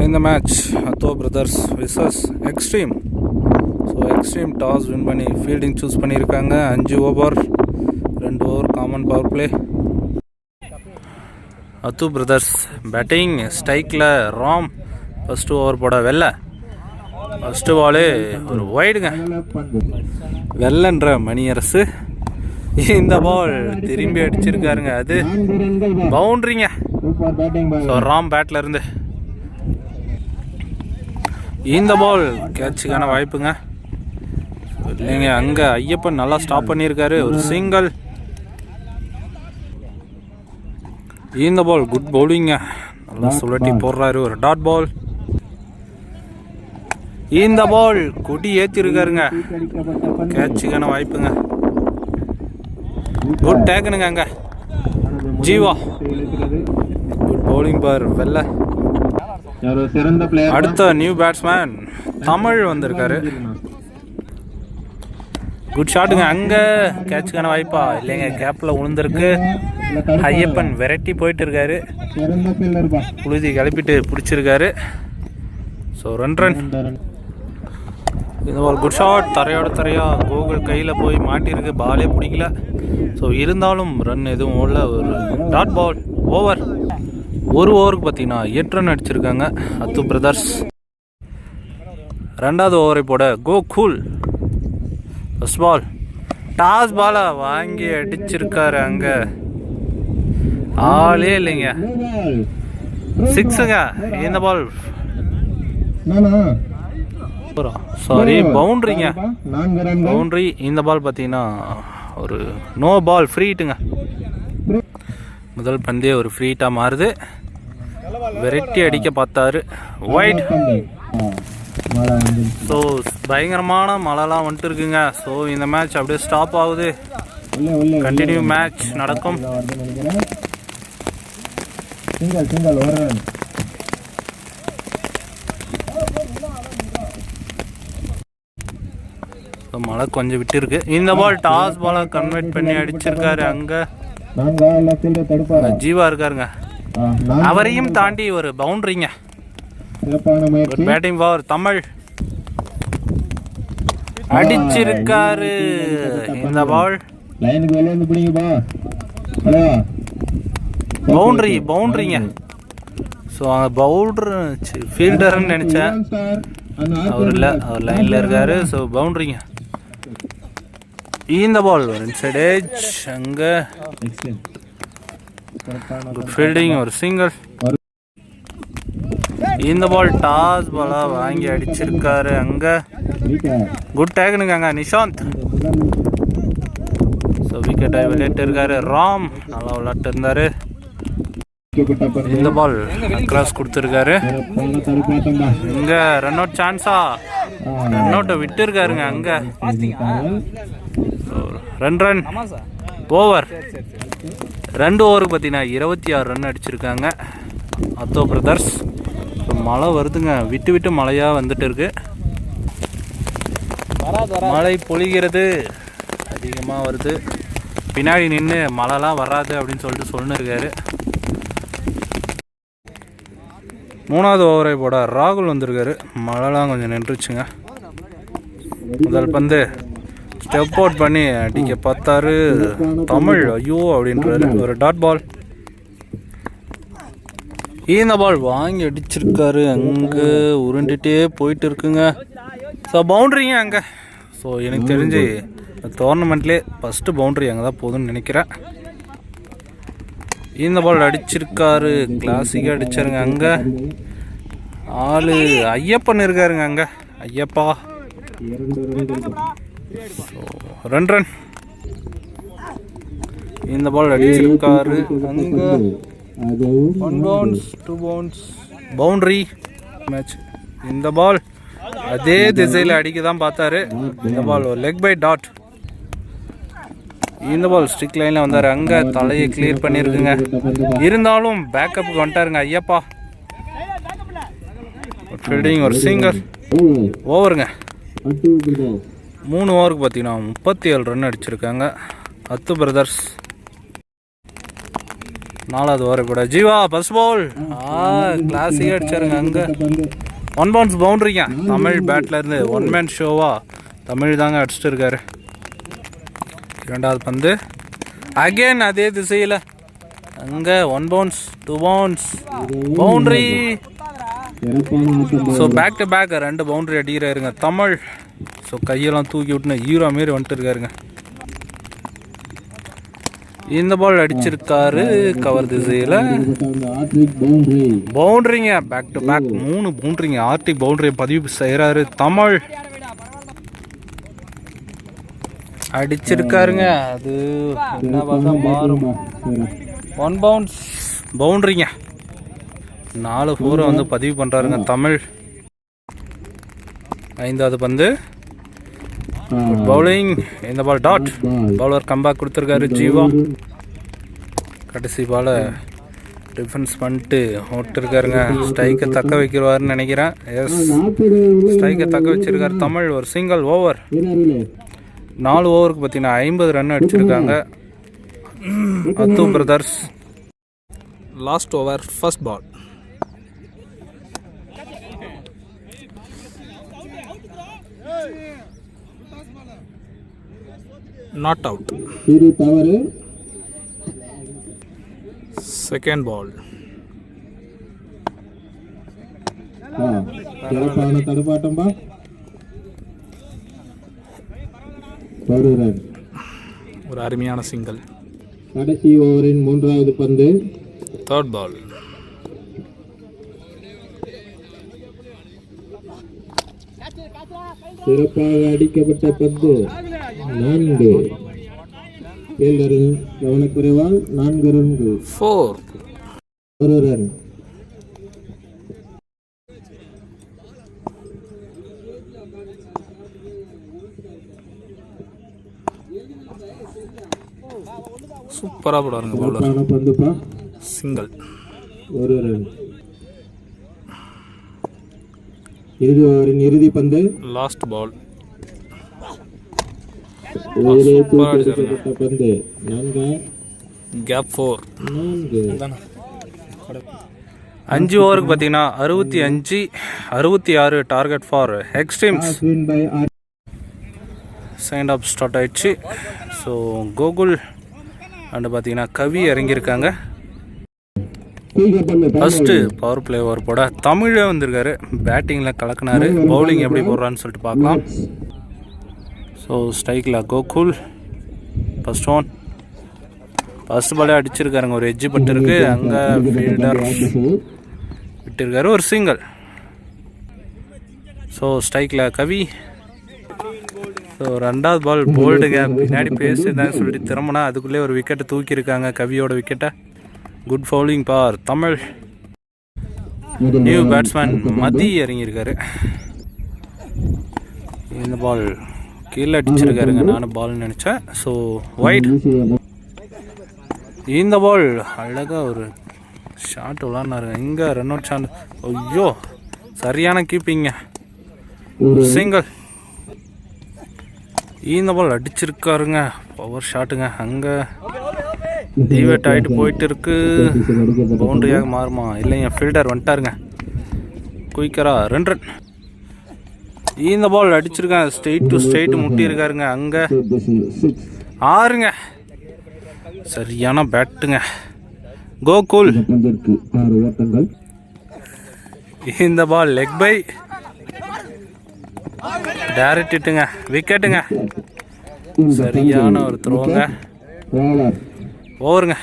In the match, Atho Brothers vs Extreme. So Extreme toss win பண்ணி fielding choose பண்ணியிருக்காங்க. 5 over 2 over common power play. Atho Brothers batting ஸ்ட்ரைக்கில் Ram first over போட வெள்ளை. First Balu ஒரு வைடுங்க, வெள்ளன்ற மணியரசு. இந்த பால் திரும்பி அடிச்சிருக்காருங்க, அது பவுண்ட்ரிங்க. ஸோ ராம் பேட்டில் இருந்து இந்த பால் கேட்சுக்கான வாய்ப்புங்க. இல்லைங்க, அங்கே ஐயப்பன் நல்லா ஸ்டாப் பண்ணியிருக்காரு, ஒரு சிங்கிள். இந்த பால் குட் பவுலிங்க, நல்லா சுழட்டி போடுறாரு, ஒரு டாட் பால். இந்த பால் கொடி ஏற்றிருக்காருங்க, கேட்சுக்கான வாய்ப்புங்க. குட் டேக்குனுங்க அங்கே ஜீவா. குட் பவுலிங் பார் வெள்ள. அடுத்த நியூ பேட்ஸ்மேன் தமிழ் வந்திருக்காரு. குட் ஷாட்டுங்க, அங்கே கேட்சுக்கான வாய்ப்பா இல்லைங்க, கேப்பில் விழுந்திருக்கு. ஐயப்பன் வெரைட்டி போயிட்டு இருக்காரு, புழுதி கிளப்பிட்டு பிடிச்சிருக்காரு. So 2 run. இந்த ஒரு குட் ஷாட், தரையோட தரையா கோகுல் கையில் போய் மாட்டியிருக்கு, பாலே பிடிக்கல. ஸோ இருந்தாலும் ரன் எதுவும் ஓடல, ஒரு டாட் பால். ஓவர் ஒரு ஓவருக்கு பார்த்தீங்கன்னா 8 ரன் அடிச்சிருக்காங்க அத்து பிரதர்ஸ். 2வது ஓவரை போட கோ கூல். ஃபர்ஸ்ட் பால் டாஸ் பாலை வாங்கி அடிச்சிருக்காரு, அங்கே ஆளே இல்லைங்க, 6ங்க. இந்த பால் சாரி பவுண்ட்ரிங்க, பவுண்ட்ரி. இந்த பால் பார்த்தீங்கன்னா ஒரு நோ பால், ஃப்ரீட்டுங்க. முதல் பந்தே ஒரு ஃப்ரீட்டாக மாறுது, வெரைட்டி அடிக்க பார்த்தாரு, ஒயிட். ஸோ பயங்கரமான மழைலாம் வந்துட்டு இருக்குங்க. ஸோ இந்த மேட்ச் அப்படியே ஸ்டாப் ஆகுது, கண்டினியூ மேட்ச் நடக்கும். மழை கொஞ்சம் விட்டு இருக்கு. இந்த பால் டாஸ் பாலை கன்வெர்ட் பண்ணி அடிச்சிருக்காரு, அங்கே ஜீவா இருக்காருங்க, அவரையும் தாண்டி ஒரு பவுண்டரிங்க. பேட்டிங் பவர் தமிழ் அடிச்சிருக்காரு. இந்த பால் பவுண்டரி, பவுண்டரிங்க. ஸோ பவுண்டர் ஃபீல்டர்னு நினைச்சேன், அவர் இல்லை, அவர் லைனில் இருக்காரு. ஸோ பவுண்டரிங்க. இந்த பால் ஒரு இன்சைட் எட்ஜ், அங்கே குட் ஃபீல்டிங், ஒரு சிங்கிள். இந்த பால் டாஸ் பாலா வாங்கி அடிச்சிருக்காரு, அங்கே குட் டேக்குனுங்க அங்கே நிஷாந்த். ஸோ விக்கெட்டை விளையாட்டு இருக்காரு ராம், நல்லா விளையாட்டு இருந்தாரு. இந்த பால் கிராஸ் கொடுத்துருக்காரு, இங்கே ரன் அவுட் சான்ஸா, ரன் அவுட்டை விட்டு இருக்காருங்க அங்கே. 2 ரன். ஓவர் 2 ஓவருக்கு பார்த்தீங்கன்னா 26 ரன் அடிச்சிருக்காங்க அத்தோ பிரதர்ஸ். மழை வருதுங்க, விட்டு விட்டு மழையாக வந்துட்டு இருக்கு, மழை பொழிகிறது, அதிகமாக வருது. பின்னாடி நின்று மழைலாம் வராது அப்படின்னு சொல்லிட்டு சொல்லிருக்காரு. 3வது ஓவரை போட ராகுல் வந்திருக்காரு, மழைலாம் கொஞ்சம் நின்றுச்சுங்க. முதல் பந்து ஸ்டெப் அவுட் பண்ணி அடிக்க பார்த்தாரு தமிழ், ஐயோ அப்படின்றாரு, ஒரு டாட் பால். இந்த பால் வாங்கி அடிச்சிருக்காரு, அங்கே உருண்டுட்டே போயிட்டு இருக்குங்க. ஸோ பவுண்ட்ரிங்க அங்கே. ஸோ எனக்கு தெரிஞ்சு டோர்னமெண்ட்லேயே ஃபஸ்ட்டு பவுண்ட்ரி அங்கே தான் போகுதுன்னு நினைக்கிறேன். இந்த பால் அடிச்சிருக்காரு, கிளாசிக்காக அடிச்சாருங்க, அங்கே ஆளு ஐயப்பன் இருக்காருங்க, அங்கே ஐயப்பா. 2 ரன். இந்த பால் அடிச்சிருக்காரு, அங்கே 1 பவுன்ஸ் 2 பவுன்ஸ் பவுண்டரி மேட்ச். இந்த பால் அதே திசையில் அடிக்க தான் பார்த்தாரு, இந்த பால் ஒரு லெக் பை டாட். இந்த பால் ஸ்ட்ரிக் லைனில் வந்தார், அங்கே தலையை கிளியர் பண்ணியிருக்குங்க, இருந்தாலும் பேக்கப்புக்கு வந்துட்டாருங்க ஐயப்பா. ஃபீல்டிங், ஒரு சிங்கர். ஓவருங்க 3 ஓவருக்கு பார்த்தீங்கன்னா 37 ரன் அடிச்சிருக்காங்க அத்து பிரதர்ஸ். நாலாவது ஓவர் கூட ஜீவா ஃபர்ஸ்ட் பால். கிளாஸிக்காக அடிச்சாருங்க. அங்கே 1 பவுன்ஸ் பவுண்ட்ரிங்க. தமிழ் பேட்லேருந்து 1 மேன் ஷோவா தமிழ் தாங்க அடிச்சுட்டு இருக்காரு. இரண்டாவது பந்து அகேன் அதே திசையில். அங்கே 1 bounce 2 bounce boundary. So back to back 2 boundary அடிக்கிறாருங்க தமிழ். ஸோ கையெல்லாம் தூக்கி விட்டுன்னு ஹீரோ மாரி வந்துட்டு இருக்காருங்க. இந்த பால் அடிச்சிருக்காரு கவர் திசையில். பவுண்ட்ரிங்க. பேக் டு பேக் 3 பவுண்ட்ரிங்க. ஆர்டிக் பவுண்ட்ரியை பதிவு செய்கிறாரு தமிழ். அடிச்சிருக்காருங்க. அது என்ன பார்த்தா மாறும். 1 பவுன்ஸ் பவுண்ட்ரிங்க. 4 4 வந்து பதிவு பண்ணுறாருங்க தமிழ். ஐந்தாவது பந்து பவுலிங். இந்த பால் டாட். பவுலர் கம்பேக் கொடுத்துருக்காரு ஜீவா. கடைசி பாலை டிஃபென்ஸ் பண்ணிட்டு ஓட்டிருக்காருங்க. ஸ்ட்ரைக்கை தக்க வைக்கிறவாருன்னு நினைக்கிறேன். எஸ், ஸ்ட்ரைக்கை தக்க வச்சிருக்காரு தமிழ். ஒரு சிங்கிள் ஓவர். 4 ஓவருக்கு பார்த்தீங்கன்னா 50 ரன் அடிச்சிருக்காங்க அத்து brothers. Last over first ball. Not out. Second ball. தடுப்பாட்டம்பா. ஒரு அருமையான சிங்கிள். கடைசி ஓவரின் 3வது பந்து. Third ball. சிறப்பாக அடிக்கப்பட்ட பந்து 4. கவனக்குறைவால் 4 ரன்கள். 1 ரன். சூப்பரா போடுறாங்க பவுலர். பந்துப்பா. சிங்கிள். 1 ரன். இறுதி ஓவரின் இறுதி பந்து. Last ball. பந்து 4. கேப் 4. 5 ஓவருக்கு பார்த்தீங்கன்னா 65 66 டார்கெட் ஃபார் எக்ஸ்ட்ரீம்ஸ். செகண்ட் ஆஃப் ஸ்டார்ட் ஆயிடுச்சு. ஸோ கோகுல் அண்டு பார்த்தீங்கன்னா கவி இறங்கியிருக்காங்க. ஃபஸ்ட்டு பவர் பிளே ஓவர் போட தமிழே வந்திருக்காரு. பேட்டிங்கில் கலக்குனாரு. பவுலிங் எப்படி போடுறான்னு சொல்லிட்டு பார்க்கலாம். ஸோ ஸ்ட்ரைக்கில் கோகுல் ஃபஸ்ட் ஒன். ஃபஸ்ட் பாலே அடிச்சிருக்காருங்க. ஒரு எட்ஜு பட்டிருக்கு. அங்கே ஃபீல்டர் விட்டுருக்காரு. ஒரு சிங்கிள். ஸோ ஸ்ட்ரைக்கில் கவி. ஸோ 2வது பால் போல்டுங்க. பின்னாடி பேசுதான்னு சொல்லிட்டு திரும்பினா அதுக்குள்ளே ஒரு விக்கெட்டை தூக்கியிருக்காங்க கவியோட விக்கெட்டை. குட் பவுலிங் பார் தமிழ். நியூ பேட்ஸ்மேன் மதி இறங்கியிருக்காரு. இந்த பால் கீழே அடிச்சிருக்காருங்க. நானும் பால் நினச்சேன். So white. இந்த பால் அழகாக ஒரு ஷாட் விளாட்னாருங்க. இங்கே ரன் அவுட் ஷாட். ஐயோ, சரியான கீப்பிங்க. சிங்கிள். இந்த பால் அடிச்சிருக்காருங்க. பவர் ஷாட்டுங்க. அங்கே டிவேட் ஆகிட்டு போயிட்டு இருக்கு. பவுண்டரியாக மாறுமா இல்லைங்க. ஃபீல்டர் வந்துட்டாருங்க குயிக்கரா. 2 ரன். இந்த பால் அடிச்சிருக்கேன். ஸ்ட்ரெயிட் டு ஸ்ட்ரெயிட் முட்டியிருக்காருங்க. அங்கே 6ங்க. சரியான பேட்டுங்க கோகுல். இந்த பால் லெக் பை. டைரக்ட் இட்டுங்க. விக்கெட்டுங்க. சரியான ஒரு த்ரோங்க. ஓவருங்க.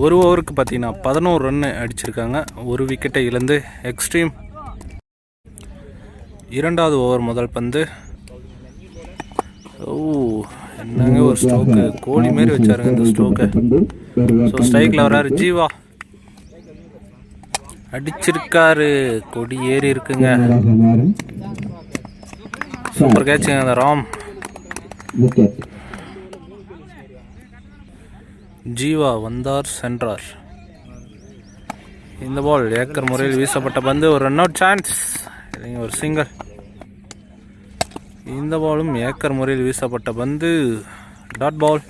1 ஓவருக்கு பார்த்தீங்கன்னா 11 ரன் அடிச்சிருக்காங்க. 1 விக்கெட்டை இழந்து எக்ஸ்ட்ரீம். 2வது ஓவர் முதல் பந்து. ஓ, என்னங்க ஒரு ஸ்ட்ரோக்கு. கோழி மாரி வச்சாருங்க இந்த ஸ்ட்ரோக்கை. ஸோ ஸ்ட்ரைக்கில் வர்றாரு ஜீவா. அடிச்சிருக்காரு. கொடி ஏறி இருக்குங்க. சூப்பர் கேட்சுங்க அந்த ராம். ஜீவா வந்தார் சென்றார். இந்த பால் ஏக்கர் முறையில் வீசப்பட்ட பந்து. ஒரு ரன் அவுட் சான்ஸ். ஒரு சிங்கிள். இந்த பாலும் ஏக்கர் முறையில் வீசப்பட்ட பந்து. Dot ball.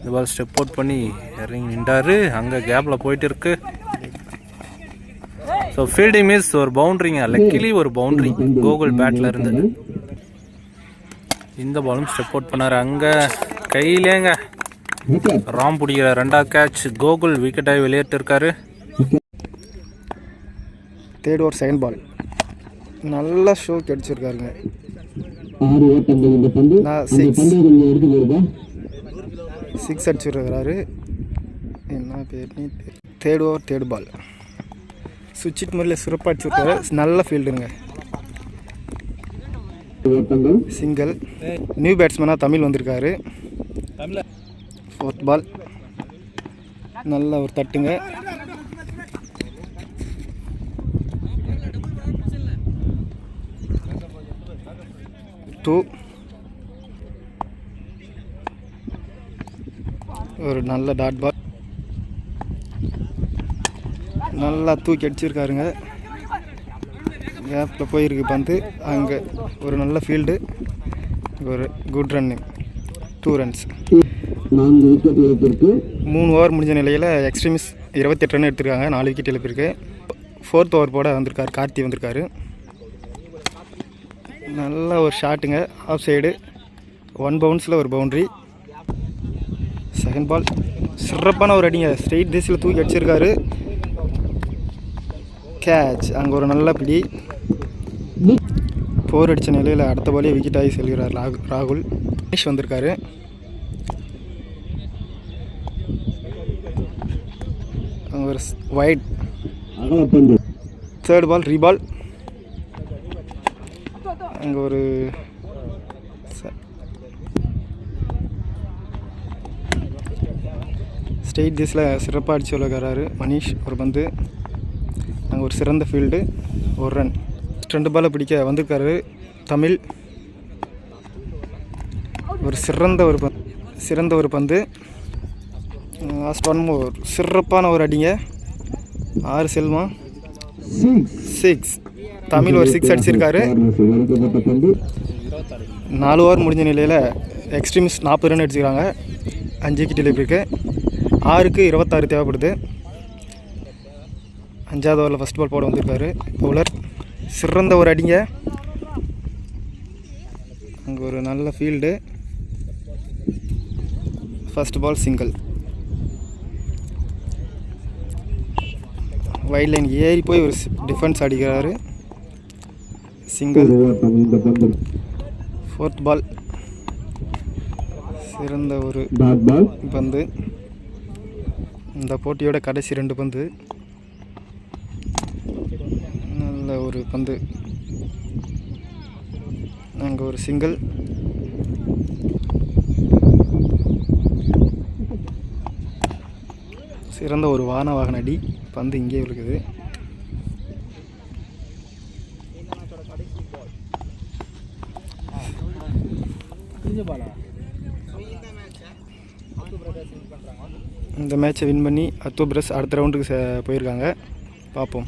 இந்த பால் ஸ்டெப் அவுட் பண்ணி இறங்கி நின்றாரு. அங்கே கேப்பில் போயிட்டு இருக்கு. ஸோ ஃபீல்டிங் மிஸ், ஒரு பவுண்ட்ரிங்க, லக்கிலி ஒரு பவுண்ட்ரி கோகுல் பேட்டில் இருந்து. இந்த பாலும் ஸ்டெப் அவுட் பண்ணார். அங்கே கையிலேங்க ராம் பிடிக்கிற 2வது கேட்ச். கோகுல் விக்கெட்டாகி வெளியேட்டு இருக்காரு. தேர்ட் ஓவர் செகண்ட் பால் நல்லா ஷோக்கு அடிச்சிருக்காருங்க. 6 அடிச்சிருக்கிறாரு. என்ன பேர்? தேர்ட் ஓவர் தேர்ட் பால் சுவிட்ச் முறையில் சிறப்பாக அடிச்சிருக்காரு. நல்ல ஃபீல்டுங்க. சிங்கிள். நியூ பேட்ஸ்மேனாக தமிழ் வந்திருக்காரு. 4th பால் நல்ல ஒரு தட்டுங்க. ஒரு நல்ல டாட் பால் நல்லா தூக்கி அடிச்சிருக்காருங்க. கேப்பில் போயிருக்கு பந்து. அங்கே ஒரு நல்ல ஃபீல்டு, ஒரு குட் ரன்னு, 2 ரன்ஸ். 3 ஓவர் முடிஞ்ச நிலையில் எக்ஸ்ட்ரீமிஸ் 28 ரன் எடுத்திருக்காங்க. 4 விக்கெட் எழுப்பியிருக்கு. 4th ஓவர் போட வந்திருக்காரு. கார்த்தி வந்திருக்காரு. நல்ல ஒரு ஷாட்டுங்க, ஆஃப் சைடு, 1 பவுன்ஸில் ஒரு பவுண்ட்ரி. செகண்ட் பால் சிறப்பான ஒரு அடிங்க, ஸ்ட்ரெயிட் திசையில் தூக்கி அடிச்சிருக்காரு. கேட்ச். அங்கே ஒரு நல்ல பிடி. 4 அடித்த நிலையில் அடுத்த பாலே விக்கெட் ஆகி செல்கிறார் ராகுல். ஃபினிஷ் வந்திருக்காரு. அங்கே ஒரு வைட். தேர்ட் பால் ரீபால். அங்கே ஒரு ஸ்டேட் திஸில் சிறப்பாக அடித்து விளையாடுறாரு மனிஷ். ஒரு பந்து. அங்கே ஒரு சிறந்த ஃபீல்டு, 1 ரன். 2 பாலை பிடிக்க வந்திருக்காரு தமிழ். ஒரு சிறந்த ஒரு பந்து. லாஸ்ட் 1 more சிறப்பான ஒரு அடிங்க. 6 செல்வம். 6. தமிழ் ஒரு 6 அடிச்சிருக்காரு. 4 ஓவர் முடிஞ்ச நிலையில் எக்ஸ்ட்ரீம்ஸ் 40 ரன் அடிச்சுக்கிறாங்க. 5 விக்கெட் எழுப்பியிருக்கு. 6க்கு 26 தேவைப்படுது. 5வது ஓவரில் ஃபஸ்ட் பால் போட வந்திருக்காரு பவுலர். சிறந்த ஒரு அடிங்க. அங்கே ஒரு நல்ல field. First ball single. Wide line ஏறி போய் ஒரு டிஃபென்ஸ் அடிக்கிறாரு. சிங்கிள். 4th பால் சிறந்த ஒரு பந்து. இந்த போட்டியோட கடைசி 2 பந்து. நல்ல ஒரு பந்து. அங்கே ஒரு சிங்கிள். சிறந்த ஒரு வாகன அடி. பந்து இங்கே இருக்குது. இந்த மேட்சை வின் பண்ணி அத்து பிரஸ் அடுத்த ரவுண்டுக்கு போயிருக்காங்க. பார்ப்போம்.